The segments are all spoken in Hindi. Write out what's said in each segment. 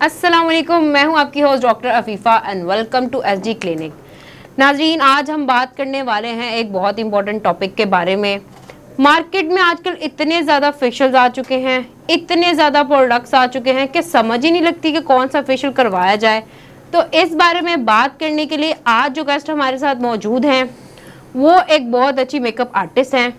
अस्सलाम वालेकुम, मैं हूं आपकी host doctor Afifa and welcome to SG clinic. Nazreen, आज हम बात करने वाले हैं एक बहुत इंपॉर्टेंट टॉपिक के बारे में। मार्केट में आजकल इतने ज़्यादा फेशियल्स आ चुके हैं, इतने ज़्यादा प्रोडक्ट्स आ चुके हैं कि समझ ही नहीं लगती कि कौन सा फेशियल करवाया जाए। तो इस बारे में बात करने के लिए आज जो गेस्ट हमारे साथ मौजूद हैं वो एक बहुत अच्छी मेकअप आर्टिस्ट हैं।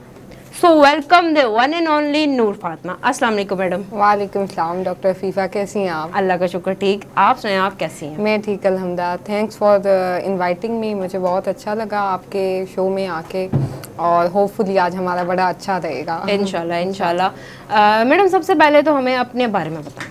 So welcome the one and only Noor Fatima. अस्सलाम वालेकुम मैडम। वालेकुम सलाम डॉक्टर फीफा, कैसी हैं आप? अल्लाह का शुक्र, ठीक। आप सुनाएं, आप कैसी हैं? मैं ठीक अल्हम्दुलिल्लाह। थैंक्स फॉर इनवाइटिंग मी, मुझे बहुत अच्छा लगा आपके शो में आके और होपफुली आज हमारा बड़ा अच्छा रहेगा इंशाल्लाह इंशाल्लाह। मैडम, सबसे पहले तो हमें अपने बारे में बताएं।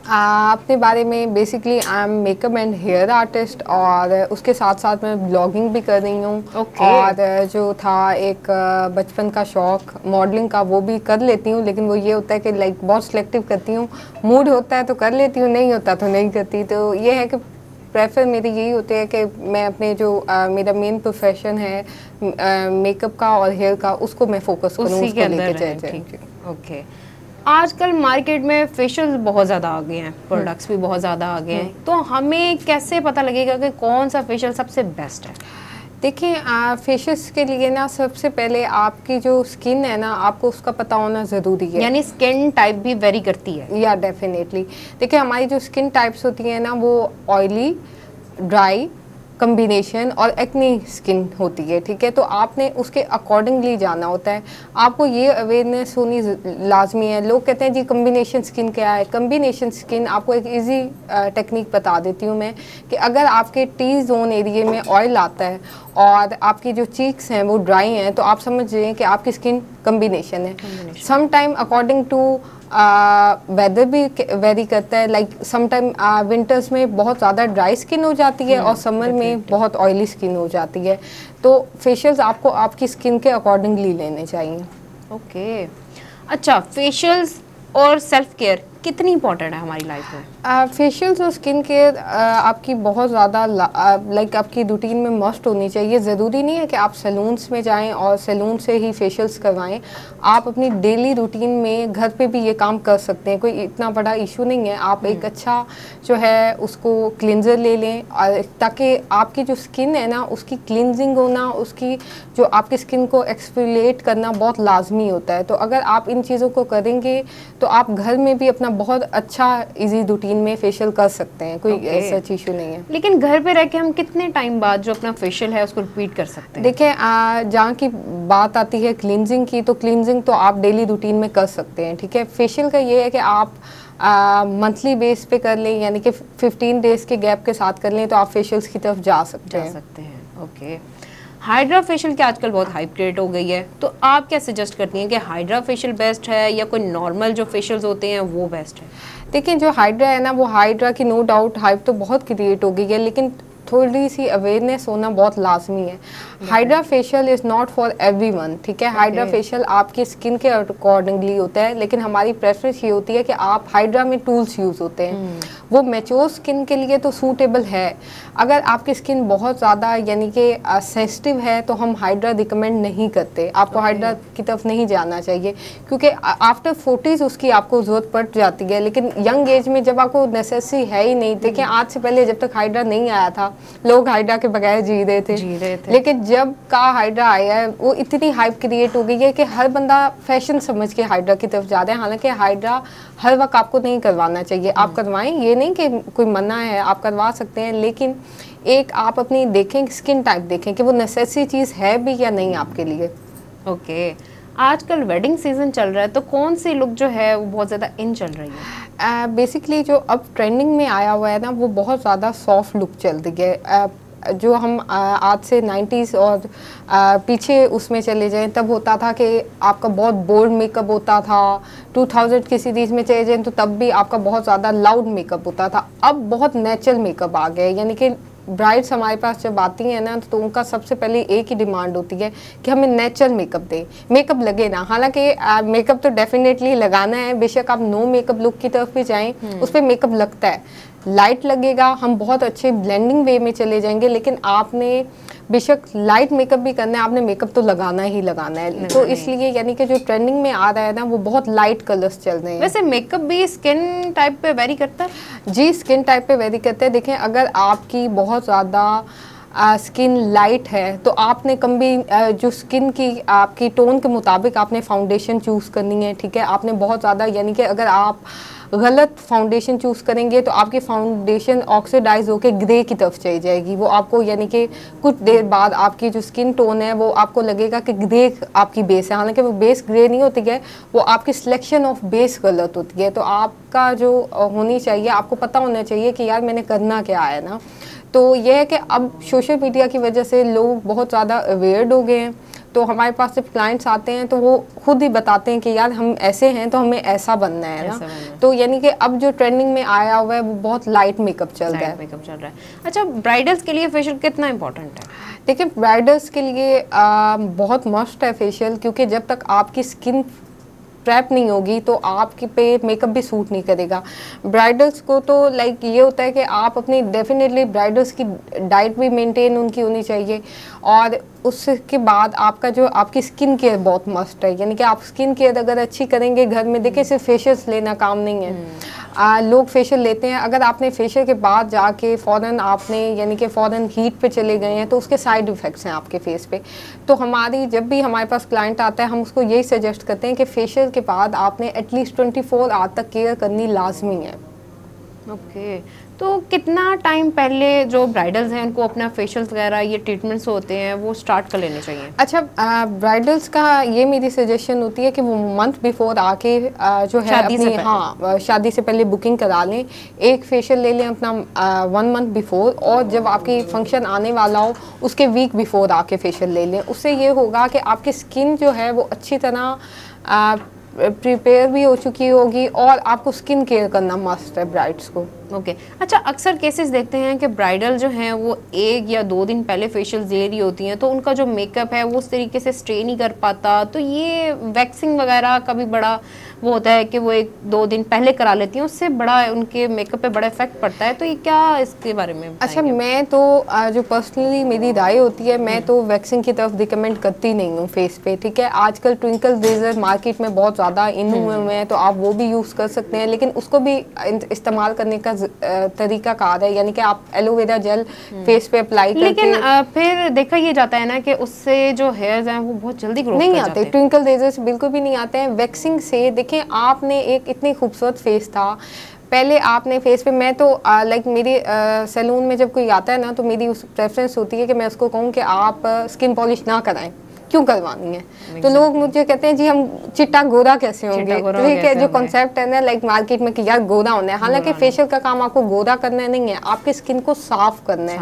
अपने बारे में basically I am makeup and hair artist और उसके साथ साथ मैं ब्लॉगिंग भी कर रही हूँ। और जो था एक बचपन का शौक मॉडलिंग का, वो भी कर लेती हूँ, लेकिन वो ये होता है कि लाइक बहुत सिलेक्टिव करती हूँ। मूड होता है तो कर लेती हूँ, नहीं होता तो नहीं करती। तो ये है कि प्रेफर मेरी यही होती है कि मैं अपने जो मेरा मेन प्रोफेशन है मेकअप का और हेयर का, उसको मैं फोकस करूँ, उसको लेके चलूँ। ओके। आजकल मार्केट में फेशियल बहुत ज़्यादा आ गए हैं, प्रोडक्ट्स भी बहुत ज़्यादा आ गए हैं, तो हमें कैसे पता लगेगा कि कौन सा फेशियल सबसे बेस्ट है? देखिए, फेशियल्स के लिए ना सबसे पहले आपकी जो स्किन है ना, आपको उसका पता होना ज़रूरी है। यानी स्किन टाइप भी वेरी करती है? या डेफिनेटली। देखिए, हमारी जो स्किन टाइप्स होती हैं ना, वो ऑयली, ड्राई, कम्बिनेशन और एक्नी स्किन होती है, ठीक है। तो आपने उसके अकॉर्डिंगली जाना होता है। आपको ये अवेयरनेस होनी लाजमी है। लोग कहते हैं जी कम्बिनेशन स्किन क्या है। कम्बिनेशन स्किन आपको एक इजी टेक्निक बता देती हूँ मैं, कि अगर आपके टी जोन एरिया में ऑयल आता है और आपकी जो चीक्स हैं वो ड्राई हैं, तो आप समझ रहे हैं कि आपकी स्किन कम्बिनेशन है। Some time according to weather भी वेरी करता है। लाइक सम टाइम विंटर्स में बहुत ज़्यादा ड्राई स्किन हो जाती है और समर में बहुत ऑयली स्किन हो जाती है। तो फेशियल्स आपको आपकी स्किन के अकॉर्डिंगली लेने चाहिए। ओके। अच्छा, फेशियल्स और सेल्फ केयर कितनी इंपॉर्टेंट है हमारी लाइफ में? फेशियल्स और स्किन केयर आपकी बहुत ज़्यादा लाइक आपकी रूटीन में मस्ट होनी चाहिए। ज़रूरी नहीं है कि आप सैलून्स में जाएं और सैलून से ही फेशियल्स करवाएं। आप अपनी डेली रूटीन में घर पे भी ये काम कर सकते हैं, कोई इतना बड़ा इशू नहीं है। आप एक अच्छा जो है उसको क्लिनजर ले लें, और ताकि आपकी जो स्किन है ना, उसकी क्लिनजिंग होना, उसकी जो आपकी स्किन को एक्सफोलिएट करना बहुत लाजमी होता है। तो अगर आप इन चीज़ों को करेंगे तो आप घर में भी अपना बहुत अच्छा इजी रूटीन में फेशियल कर सकते हैं। कोई ऐसा इशू नहीं है। लेकिन घर पे रह के हम कितने टाइम बाद जो अपना फेशियल है उसको रिपीट कर सकते हैं? देखिए, जहाँ की बात आती है क्लींजिंग की, तो क्लींजिंग तो आप डेली रूटीन में कर सकते हैं, ठीक है। फेशियल का ये है कि आप मंथली बेस पे कर लें, यानी कि 15 डेज के गैप के साथ कर लें, तो आप फेशियल्स की तरफ जा सकते हैं। ओके। हाइड्रा फेशियल की आजकल बहुत हाइप क्रिएट हो गई है, तो आप क्या सजेस्ट करती हैं कि हाइड्रा फेशियल बेस्ट है या कोई नॉर्मल जो फेशियल्स होते हैं वो बेस्ट है? देखिए, जो हाइड्रा है ना, वो हाइड्रा की नो डाउट हाइप तो बहुत क्रिएट हो गई है, लेकिन थोड़ी सी अवेयरनेस होना बहुत लाजमी है। Hydra facial is not for everyone, ठीक है। हाइड्रा फेशियल आपकी स्किन के अकॉर्डिंगली होता है, लेकिन हमारी प्रेफरेंस ये होती है कि आप हाइड्रा में टूल्स यूज़ होते हैं, वो मैच्योर स्किन के लिए तो सूटेबल है। अगर आपकी स्किन बहुत ज़्यादा यानी कि सेंसिटिव है, तो हम हाइड्रा रिकमेंड नहीं करते। आपको हाइड्रा की तरफ नहीं जाना चाहिए, क्योंकि आफ्टर 40s उसकी आपको ज़रूरत पड़ जाती है, लेकिन यंग एज में जब आपको नेसेसिटी है ही नहीं। देखिए, आज से पहले जब तक हाइड्रा नहीं आया था, लोग हाइड्रा के बगैर जी रहे थे। लेकिन जब का हाइड्रा आया है, वो इतनी हाइप क्रिएट हो गई है कि हर बंदा फैशन समझ के हाइड्रा की तरफ जा रहा है। हालांकि हाइड्रा हर वक्त आपको नहीं करवाना चाहिए। आप करवाएं, ये नहीं कि कोई मना है, आप करवा सकते हैं, लेकिन एक आप अपनी देखें, स्किन टाइप देखें कि वो नेसेसरी चीज़ है भी या नहीं आपके लिए। ओके। आजकल वेडिंग सीजन चल रहा है, तो कौन सी लुक जो है वो बहुत ज़्यादा इन चल रही है? बेसिकली जो अब ट्रेंडिंग में आया हुआ है ना, वो बहुत ज़्यादा सॉफ्ट लुक चल रही है। जो हम आज से 90s और पीछे उसमें चले जाएं, तब होता था कि आपका बहुत बोल्ड मेकअप होता था। 2000 की सीरीज़ में चले जाएं तो तब भी आपका बहुत ज़्यादा लाउड मेकअप होता था। अब बहुत नेचुरल मेकअप आ गया है, यानी कि ब्राइड्स हमारे पास जब आती हैं ना, तो उनका सबसे पहले एक ही डिमांड होती है कि हमें नेचुरल मेकअप दें, मेकअप लगे ना। हालांकि मेकअप तो डेफिनेटली लगाना है, बेशक आप नो मेकअप लुक की तरफ भी जाएं, उस पर मेकअप लगता है। लाइट लगेगा, हम बहुत अच्छे ब्लेंडिंग वे में चले जाएंगे, लेकिन आपने बेशक लाइट मेकअप भी करना है, आपने मेकअप तो लगाना ही लगाना है। तो इसलिए यानी कि जो ट्रेंडिंग में आ रहा है ना वो बहुत लाइट कलर्स चल रहे हैं। वैसे मेकअप भी स्किन टाइप पे वेरी करता है? जी, स्किन टाइप पे वेरी करता है। देखें, अगर आपकी बहुत ज़्यादा स्किन लाइट है तो आपने कभी जो स्किन की आपकी टोन के मुताबिक आपने फाउंडेशन चूज़ करनी है, ठीक है। आपने बहुत ज़्यादा यानी कि अगर आप गलत फाउंडेशन चूज़ करेंगे तो आपकी फाउंडेशन ऑक्सीडाइज होकर ग्रे की तरफ चली जाएगी। वो आपको यानी कि कुछ देर बाद आपकी जो स्किन टोन है वो आपको लगेगा कि ग्रे आपकी बेस है, हालांकि वो बेस ग्रे नहीं होती है, वो आपकी सिलेक्शन ऑफ बेस गलत होती है। तो आपका जो होनी चाहिए, आपको पता होना चाहिए कि यार मैंने करना क्या है ना। तो यह है कि अब सोशल मीडिया की वजह से लोग बहुत ज़्यादा अवेयर्ड हो गए हैं। तो हमारे पास जब क्लाइंट्स आते हैं तो वो खुद ही बताते हैं कि यार हम ऐसे हैं तो हमें ऐसा बनना है ना। तो यानी कि अब जो ट्रेंडिंग में आया हुआ है वो बहुत लाइट मेकअप चल रहा है। अच्छा, ब्राइडल्स के लिए फेशियल कितना इंपॉर्टेंट है? देखिए, ब्राइडल्स के लिए बहुत मस्ट है फेशियल, क्योंकि जब तक आपकी स्किन प्रेप नहीं होगी तो आपके पे मेकअप भी सूट नहीं करेगा। ब्राइडल्स को तो लाइक ये होता है कि आप अपनी डेफिनेटली ब्राइडल्स की डाइट भी मेंटेन उनकी होनी चाहिए, और उसके बाद आपका जो आपकी स्किन केयर बहुत मस्ट है। यानी कि आप स्किन केयर अगर अच्छी करेंगे घर में, देखिए सिर्फ फेशियल्स लेना काम नहीं है। लोग फेशियल लेते हैं, अगर आपने फेशियल के बाद जाके फ़ौरन आपने यानी कि फ़ौरन हीट पे चले गए हैं तो उसके साइड इफ़ेक्ट्स हैं आपके फेस पे। तो हमारी जब भी हमारे पास क्लाइंट आता है हम उसको यही सजेस्ट करते हैं कि फेशियल के बाद आपने एटलीस्ट 24 आवर तक केयर करनी लाजमी है। ओके, तो कितना टाइम पहले जो ब्राइडल्स हैं उनको अपना फेशियल्स वगैरह ये ट्रीटमेंट्स होते हैं वो स्टार्ट कर लेने चाहिए? अच्छा, ब्राइडल्स का ये मेरी सजेशन होती है कि वो मंथ बिफोर आके जो है अपनी शादी से पहले बुकिंग करा लें, एक फेशियल ले लें अपना 1 मंथ बिफोर, और जब आपकी फंक्शन आने वाला हो उसके वीक बिफोर आके फेशियल ले लें। उससे ये होगा कि आपकी स्किन जो है वो अच्छी तरह प्रिपेयर भी हो चुकी होगी, और आपको स्किन केयर करना मस्ट है ब्राइड्स को। ओके अच्छा, अक्सर केसेस देखते हैं कि ब्राइडल जो हैं वो 1 या 2 दिन पहले फेशियल दे रही होती हैं, तो उनका जो मेकअप है वो उस तरीके से स्टे नहीं कर पाता। तो ये वैक्सिंग वगैरह का भी बड़ा वो होता है कि वो 1-2 दिन पहले करा लेती हैं, उससे बड़ा उनके मेकअप पे बड़ा इफेक्ट पड़ता है। तो ये क्या इसके बारे में? अच्छा, मैं तो जो पर्सनली मेरी राय होती है, मैं तो वैक्सिंग की तरफ रिकमेंड करती नहीं हूँ फेस पे, ठीक है। आजकल ट्विंकल रेजर मार्केट में बहुत ज़्यादा इन हुए हुए हैं, तो आप वो भी यूज़ कर सकते हैं, लेकिन उसको भी इस्तेमाल करने का तरीका कार है, यानी कि आप एलोवेरा जेल फेस पे अप्लाई करके। लेकिन फिर देखा ये जाता है ना कि उससे जो हेयर्स हैं वो बहुत जल्दी ग्रो नहीं आते, ट्विंकल रेजर से बिल्कुल भी नहीं आते हैं। वैक्सिंग से देखें, आपने एक इतनी खूबसूरत फेस था पहले, आपने फेस पे, मैं तो लाइक मेरी सैलून में जब कोई आता है ना तो मेरी उस प्रेफरेंस होती है कि मैं उसको कहूँ कि आप स्किन पॉलिश ना कराएं, क्यों करवानी है। तो लोग मुझे कहते हैं जी हम चिट्टा गोरा कैसे होंगे, ठीक है। जो कॉन्सेप्ट है ना लाइक मार्केट में कि यार गोरा होना है, हालांकि फेशियल का काम आपको गोरा करना नहीं है, आपकी स्किन को साफ करना है।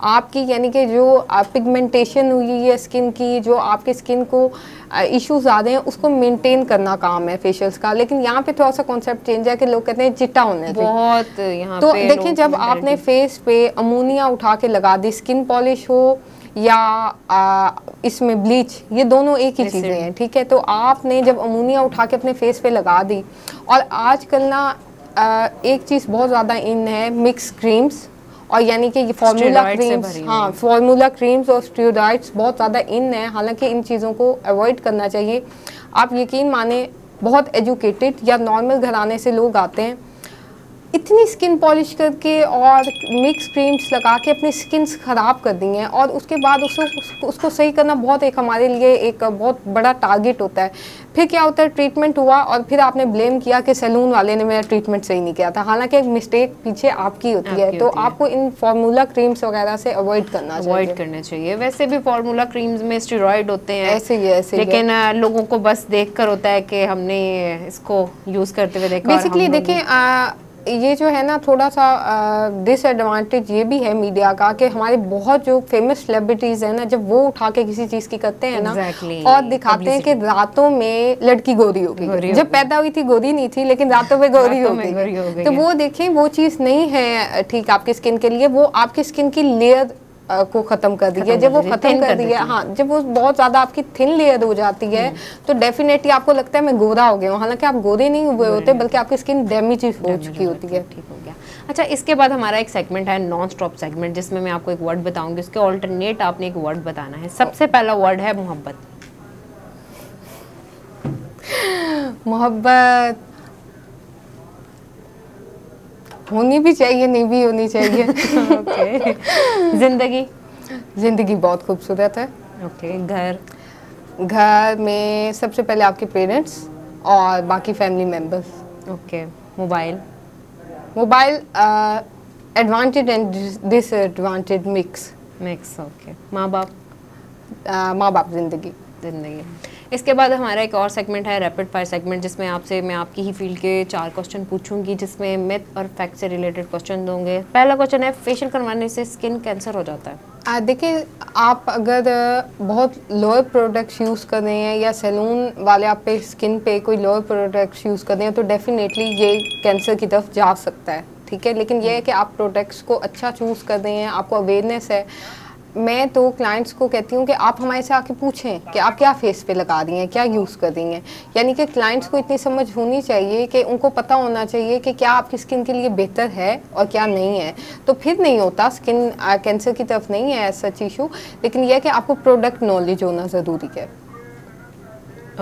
आपकी यानी कि जो पिगमेंटेशन हुई है स्किन की, जो आपकी स्किन को इश्यूज आ रहे हैं उसको मेंटेन करना काम है फेशियल्स का। लेकिन यहाँ पे थोड़ा सा कॉन्सेप्ट चेंज है कि लोग कहते हैं चिट्टा होना है बहुत यहाँ तो देखिए, जब आपने फेस पे अमोनिया उठा के लगा दी, स्किन पॉलिश हो या इसमें ब्लीच, ये दोनों एक ही चीज़ें हैं, ठीक है। तो आपने जब अमोनिया उठा के अपने फेस पे लगा दी, और आजकल ना एक चीज़ बहुत ज़्यादा इन है, मिक्स क्रीम्स, और यानी कि ये फार्मूला क्रीम्स, हाँ फार्मूला क्रीम्स और स्टेरॉइड्स बहुत ज़्यादा इन है। हालांकि इन चीज़ों को अवॉइड करना चाहिए। आप यकीन माने, बहुत एजुकेटेड या नॉर्मल घराने से लोग आते हैं, इतनी स्किन पॉलिश करके और मिक्स क्रीम्स लगा के अपनी स्किन ख़राब कर दी हैं, और उसके बाद उसको सही करना बहुत एक हमारे लिए एक बहुत बड़ा टारगेट होता है। फिर क्या होता है, ट्रीटमेंट हुआ और फिर आपने ब्लेम किया कि सैलून वाले ने मेरा ट्रीटमेंट सही नहीं किया था, हालांकि एक मिस्टेक पीछे आपकी होती है। तो आपको इन फार्मूला क्रीम्स वगैरह से अवॉइड करना चाहिए। वैसे भी फार्मूला क्रीम्स में स्टेरॉइड होते हैं, ऐसे लेकिन लोगों को बस देखकर होता है कि हमने इसको यूज़ करते हुए देखा। बेसिकली देखिए, ये जो है ना थोड़ा सा डिसएडवांटेज ये भी है मीडिया का कि हमारे बहुत जो फेमस सेलिब्रिटीज हैं ना, जब वो उठा के किसी चीज़ की करते हैं ना और दिखाते हैं कि रातों में लड़की गोरी हो गई, जब पैदा हुई थी गोरी नहीं थी, लेकिन रातों में गोरी हो गई। तो वो देखें, वो चीज़ नहीं है ठीक आपकी स्किन के लिए, वो आपकी स्किन की लेयर को खत्म कर दी है। जब वो खत्म कर दी है, हाँ, जब वो बहुत ज्यादा आपकी थिन लेयर हो जाती है तो डेफिनेटली आपको लगता है मैं गोरा हो गया हूँ, हालांकि आप गोरे नहीं हुए होते, बल्कि आपकी स्किन डैमेज हो चुकी होती है। ठीक हो गया। अच्छा, इसके बाद हमारा एक सेगमेंट है नॉन स्टॉप सेगमेंट, जिसमें मैं आपको एक वर्ड बताऊंगी, उसके ऑल्टरनेट आपने एक वर्ड बताना है। सबसे पहला वर्ड है मोहब्बत। मोहब्बत होनी भी चाहिए, नहीं भी होनी चाहिए। ओके। जिंदगी। जिंदगी बहुत खूबसूरत है। ओके। घर में सबसे पहले आपके पेरेंट्स और बाकी family members. Okay. Mobile advantage and disadvantage mix. Okay. माँ बाप। जिंदगी। इसके बाद हमारा एक और सेगमेंट है रैपिड फायर सेगमेंट, जिसमें आपसे मैं आपकी ही फील्ड के 4 क्वेश्चन पूछूंगी, जिसमें मिथ और फैक्ट से रिलेटेड क्वेश्चन दूंगे। पहला क्वेश्चन है, फेशियल करवाने से स्किन कैंसर हो जाता है? देखिए, आप अगर बहुत लोअर प्रोडक्ट्स यूज़ कर रहे हैं या सैलून वाले आप पे स्किन पे कोई लोअर प्रोडक्ट्स यूज़ कर रहे हैं तो डेफिनेटली ये कैंसर की तरफ जा सकता है, ठीक है। लेकिन ये है कि आप प्रोडक्ट्स को अच्छा चूज़ कर रहे हैं, आपको अवेयरनेस है। मैं तो क्लाइंट्स को कहती हूँ कि आप हमारे से आके पूछें कि आप क्या फेस पे लगा रही हैं, क्या यूज़ कर रही हैं। यानी कि क्लाइंट्स को इतनी समझ होनी चाहिए कि उनको पता होना चाहिए कि क्या आपकी स्किन के लिए बेहतर है और क्या नहीं है। तो फिर नहीं होता, स्किन कैंसर की तरफ नहीं है ऐसा इशू, लेकिन यह है कि आपको प्रोडक्ट नॉलेज होना ज़रूरी है।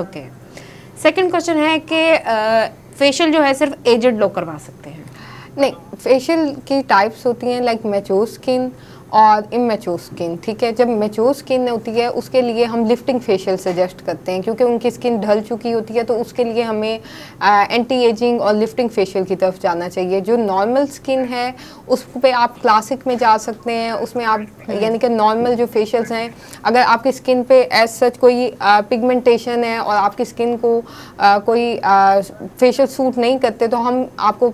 ओके। सेकेंड क्वेश्चन है कि फेशियल जो है सिर्फ एजेड लोग करवा सकते हैं? नहीं, फेशियल की टाइप्स होती हैं, लाइक मैच्योर स्किन और इमेच्योर स्किन, ठीक है। जब मैच्योर स्किन होती है उसके लिए हम लिफ्टिंग फेशियल सजेस्ट करते हैं, क्योंकि उनकी स्किन ढल चुकी होती है, तो उसके लिए हमें एंटी एजिंग और लिफ्टिंग फेशियल की तरफ जाना चाहिए। जो नॉर्मल स्किन है उस पे आप क्लासिक में जा सकते हैं, उसमें आप यानी कि नॉर्मल जो फेशियल्स हैं, अगर आपकी स्किन पे एज सच कोई पिगमेंटेशन है और आपकी स्किन को कोई फेशियल सूट नहीं करते, तो हम आपको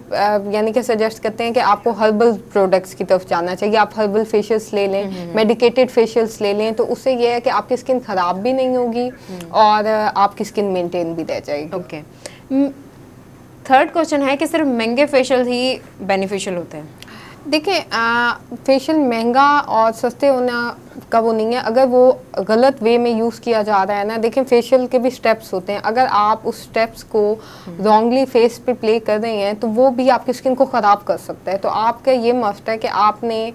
यानी कि सजेस्ट करते हैं कि आपको हर्बल प्रोडक्ट्स की तरफ जाना चाहिए। आप हर्बल फेशियल्स ले लें, मेडिकेटेड फेशियल्स ले लें, तो उससे ये है कि आपकी स्किन ख़राब भी नहीं होगी और आपकी स्किन मेंटेन भी रह जाएगी। ओके। थर्ड क्वेश्चन है कि सिर्फ महंगे फेशियल ही बेनिफिशियल होते हैं? देखिए, फेशियल महंगा और सस्ते होना का वो नहीं है, अगर वो गलत वे में यूज़ किया जा रहा है ना। देखिए, फेशियल के भी स्टेप्स होते हैं, अगर आप उस स्टेप्स को रॉन्गली फेस पे प्ले कर रहे हैं तो वो भी आपकी स्किन को ख़राब कर सकता है। तो आपका ये मस्ट है कि आपने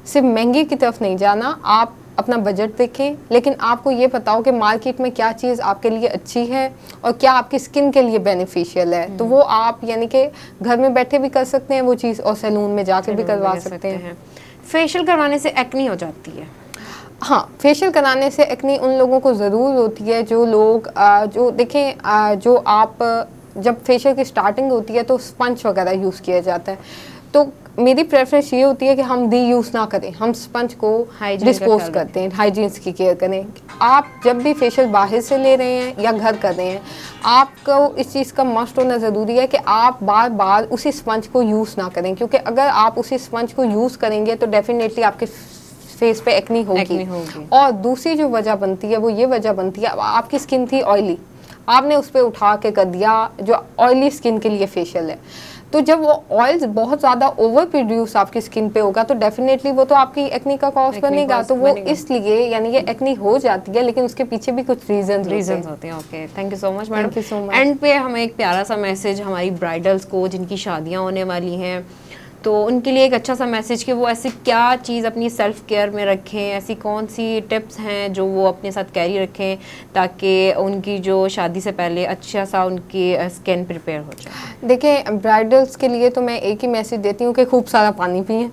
सिर्फ महंगी की तरफ नहीं जाना, आप अपना बजट देखें, लेकिन आपको ये पता हो कि मार्केट में क्या चीज़ आपके लिए अच्छी है और क्या आपकी स्किन के लिए बेनिफिशियल है। तो वो आप यानी कि घर में बैठे भी कर सकते हैं वो चीज़ और सैलून में जाके भी करवा सकते हैं। फेशियल करवाने से एक्नी हो जाती है? हाँ, फेशियल कराने से एक्नी उन लोगों को ज़रूर होती है जो लोग जो देखें, जो आप जब फेशियल की स्टार्टिंग होती है तो स्पंज वगैरह यूज़ किया जाता है। तो मेरी प्रेफरेंस ये होती है कि हम यूज़ ना करें, हम स्पंज को डिस्पोज करते हैं, हाइजीन्स की केयर करें। आप जब भी फेशियल बाहर से ले रहे हैं या घर कर रहे हैं, आपको इस चीज़ का मस्ट होना ज़रूरी है कि आप बार बार उसी स्पंज को यूज़ ना करें, क्योंकि अगर आप उसी स्पंज को यूज़ करेंगे तो डेफिनेटली आपके फेस पे एक्नी होगी। और दूसरी जो वजह बनती है वो ये वजह बनती है, आपकी स्किन थी ऑयली, आपने उस पर उठा के कर दिया जो ऑयली स्किन के लिए फेशियल है। तो जब वो ऑयल बहुत ज़्यादा ओवर प्रोड्यूस आपकी स्किन पे होगा तो डेफिनेटली वो तो आपकी एक्नी का कॉज बनेगा। तो वो इसलिए यानी कि एक्नी हो जाती है, लेकिन उसके पीछे भी कुछ रीजंस होते हैं। Okay, thank you so much madam. Thank you so much. And पे हमें एक प्यारा सा मैसेज हमारी ब्राइडल्स को जिनकी शादियाँ होने वाली हैं, तो उनके लिए एक अच्छा सा मैसेज कि वो ऐसी क्या चीज़ अपनी सेल्फ केयर में रखें, ऐसी कौन सी टिप्स हैं जो वो अपने साथ कैरी रखें ताकि उनकी जो शादी से पहले अच्छा सा उनकी स्किन प्रिपेयर हो जाए। देखिए, ब्राइडल्स के लिए तो मैं एक ही मैसेज देती हूँ कि खूब सारा पानी पिएं।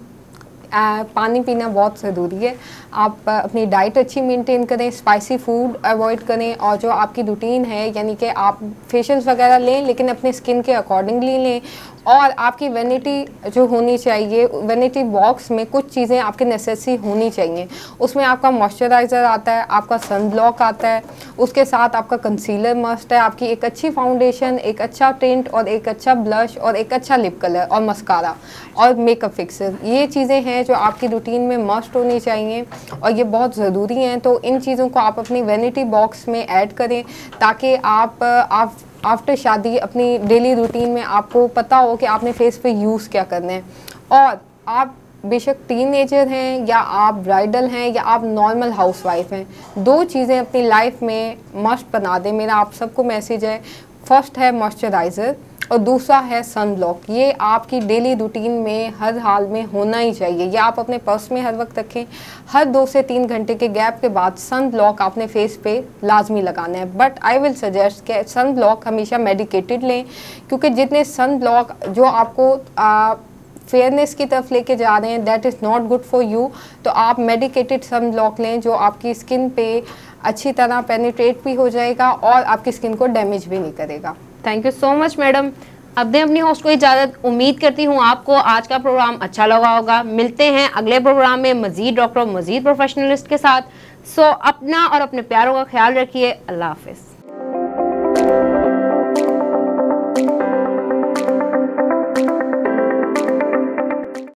पानी पीना बहुत ज़रूरी है। आप अपनी डाइट अच्छी मेंटेन करें, स्पाइसी फूड अवॉइड करें, और जो आपकी रूटीन है यानी कि आप फेशियल्स वगैरह लें लेकिन अपने स्किन के अकॉर्डिंगली लें। और आपकी वैनिटी जो होनी चाहिए, वैनिटी बॉक्स में कुछ चीज़ें आपके नेसेसरी होनी चाहिए। उसमें आपका मॉइस्चराइज़र आता है, आपका सन ब्लॉक आता है, उसके साथ आपका कंसीलर मस्ट है, आपकी एक अच्छी फाउंडेशन, एक अच्छा टिंट और एक अच्छा ब्लश और एक अच्छा लिप कलर और मस्कारा और मेकअप फिक्सर। ये चीज़ें हैं जो आपकी रूटीन में मस्ट होनी चाहिए और ये बहुत ज़रूरी हैं। तो इन चीज़ों को आप अपनी वैनिटी बॉक्स में ऐड करें ताकि आप आफ्टर शादी अपनी डेली रूटीन में आपको पता हो कि आपने फेस पे यूज़ क्या करना है। और आप बेशक टीनेजर हैं या आप ब्राइडल हैं या आप नॉर्मल हाउसवाइफ हैं, 2 चीज़ें अपनी लाइफ में मस्ट बना दें। मेरा आप सबको मैसेज है, फर्स्ट है मॉइस्चराइज़र और दूसरा है सन ब्लॉक। ये आपकी डेली रूटीन में हर हाल में होना ही चाहिए। ये आप अपने पर्स में हर वक्त रखें। हर 2 से 3 घंटे के गैप के बाद सन ब्लॉक अपने फेस पे लाजमी लगाना है। बट आई विल सजेस्ट कि सन ब्लॉक हमेशा मेडिकेटेड लें, क्योंकि जितने सन ब्लॉक जो आपको फेयरनेस की तरफ लेके जा रहे हैं, that is not good for you. तो आप मेडिकेटेड सन ब्लॉक लें जो आपकी स्किन पे अच्छी तरह पेनिट्रेट भी हो जाएगा और आपकी स्किन को डैमेज भी नहीं करेगा। Thank you so much madam. अब दें अपनी होस्ट को इजाज़त। उम्मीद करती हूँ आपको आज का प्रोग्राम अच्छा लगा होगा। मिलते हैं अगले प्रोग्राम में मज़ीद डॉक्टर, मज़ीद प्रोफेशनलिस्ट के साथ। सो अपना और अपने प्यारों का ख्याल रखिए। अल्लाह हाफिज़।